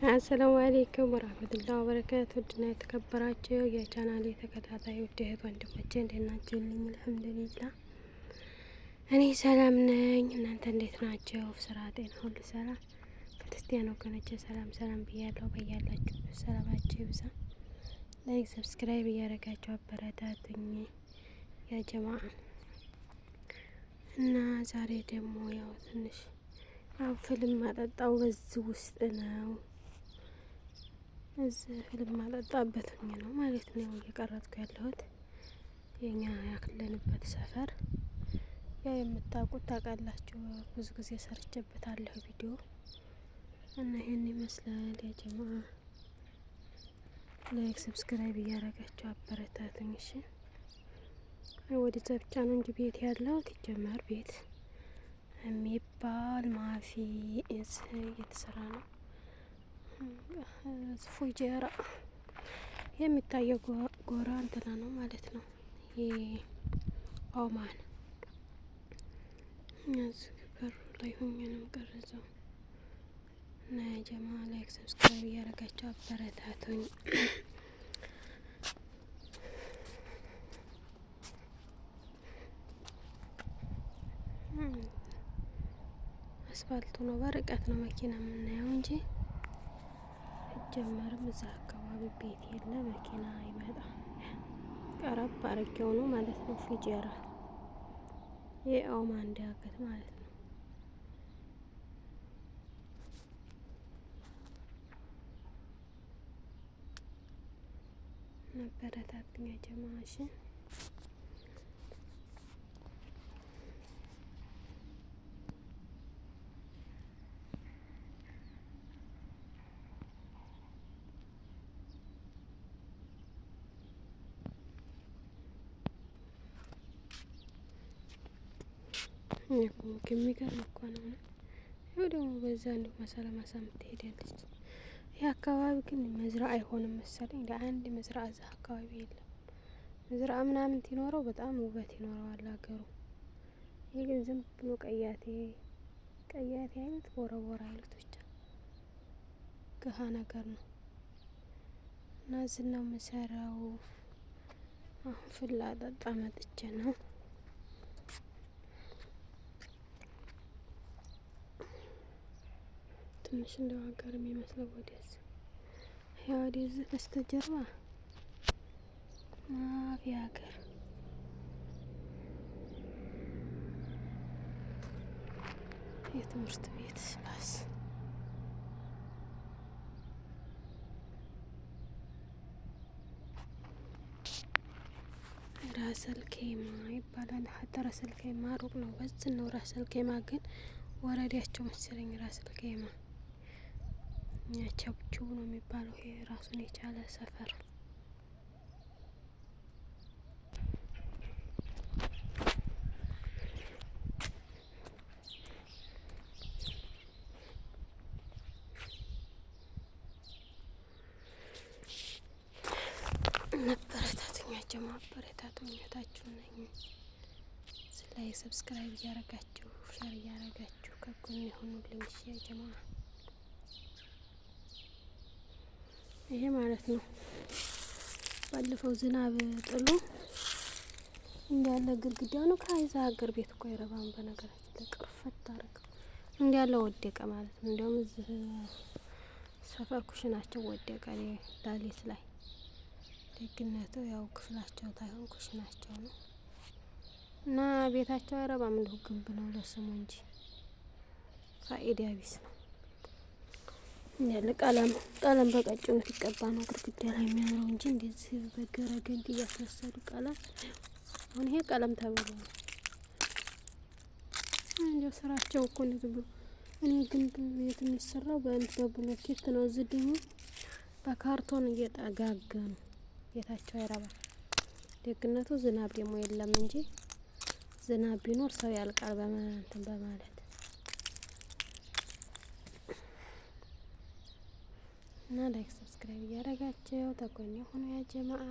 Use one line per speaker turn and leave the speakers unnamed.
አሰላሙ አለይኩም ወራህመቱላሂ ወበረካቱ። ውድና የተከበራችሁ የቻናሌ ተከታታይ ውድ እህት ወንድሞቼ እንዴት ናችሁልኝ? አልሐምዱሊላህ እኔ ሰላም ነኝ። እናንተ እንዴት ናችሁ? ስራ፣ ጤና ሁሉ ሰላም? ክርስቲያን ወገኖቼ ሰላም ብያለሁ። በያላችሁ ሰላማችሁ ይብዛ። ላይክ ሰብስክራይብ እያደረጋችሁ አበረታቱኝ ያ ጀማዓ። እና ዛሬ ደግሞ ያው ትንሽ ፊልም ማጠጣው በዚህ ውስጥ ነው። እዚህ ፊልም ማጠጣበት ነው ማለት ነው እየቀረጥኩ ያለሁት። የኛ ያክለንበት ሰፈር ያው የምታውቁት ታውቃላችሁ፣ ብዙ ጊዜ ሰርቼበታለሁ ቪዲዮ እና ይሄን ይመስላል ያ ጀማዓ። ላይክ ሰብስክራይብ እያደረጋችሁ አበረታቱኝ እሺ። ወደዛ ብቻ ነው እንጂ ቤት ያለው ትጀመር ቤት የሚባል ማፊ እየተሰራ ነው። ፉጀራ የሚታየው ጎራ እንትና ነው ማለት ነው። ይሄ ኦማን እዚህ በሩ ላይ ሆኜ ነው ቀርጸው እና ጀማ ላይክ ሰብስክራይብ እያደረጋችሁ አበረታቱኝ። አስፋልቱ ነው፣ በርቀት ነው መኪና የምናየው እንጂ ጀመርም እዛ አካባቢ ቤት የለ፣ መኪና አይመጣም። ቀረብ አርጌው ነው ማለት ነው። ፉጀራ የኦማን ዳገት ማለት ነው። ነበረታትኛ ጀማሽ የሚገርም እኮ ነው። ይኸው ደግሞ በዛ እንደው መሰለማሳ ምትሄዳለች። ይህ አካባቢ ግን መዝራ አይሆንም መሰለኝ። ለአንድ መዝራ እዛ አካባቢ የለም። መዝራ ምናምን ይኖረው በጣም ውበት ይኖረዋል ሀገሩ። ይህ ግን ዝም ብሎ ቀያቴ አይነት ቦረቦራ አይነት ብቻ ገሃ ነገር ነው እና ዝናው መሰራው አሁን ፍላ ጠጣ መጥቼ ነው። ትንሽ እንደው ሀገር የሚመስለው ወደዚህ ያው ወደዚህ በስተጀርባ ማፊ ሀገር የትምህርት ቤት ባስ ራሰል ኬማ ይባላል። ሀታ ራሰል ኬማ ሩቅ ነው፣ በዚህ ነው። ራሰል ኬማ ግን ወረዳቸው መሰለኝ ራሰል ኬማ ቸብቹብ ነው የሚባለው። ይሄ ራሱን የቻለ ሰፈር ነበረታትኛቸው ማበረታቱኝታችሁ ነኝ። ላይ ሰብስክራይብ እያረጋችሁ ሼር እያረጋችሁ ከጎን የሆኑልኝ ያ ጀማ። ይሄ ማለት ነው ባለፈው ዝናብ ጥሎ እንዳለ ግድግዳው ነው። ከዛ ሀገር ቤት እኮ አይረባም በነገራችን ላይ ቅርፈት አድርገው እንዳለ ወደቀ ማለት ነው። እንደውም እዚህ ሰፈር ኩሽናቸው ወደቀ ዳሌት ላይ። ደግነቱ ያው ክፍላቸው ታይሆን ኩሽናቸው ነው እና ቤታቸው አይረባም። እንደው ግንብ ነው ለስሙ እንጂ ፋይዳ ቢስ ነው። ያለ ቀለም በቀጭኑ ሲቀባ ነው ግድግዳ ላይ የሚያምረው እንጂ እንደዚህ በገረገንት እያስመሰሉ ቀለም። አሁን ይሄ ቀለም ተብሎ ነው እንደው ስራቸው እኮ ነው ብሎ። እኔ ግን ቤት የሚሰራው በብሎኬት ነው። እዚህ ደግሞ በካርቶን እየጠጋገኑ ቤታቸው አይረባም። ደግነቱ ዝናብ ደግሞ የለም እንጂ ዝናብ ቢኖር ሰው ያልቃል በማለት እና ላይክ ሰብስክራይብ እያደረጋችሁ ተጎኝ ሆኖ ያ ጀማዓ።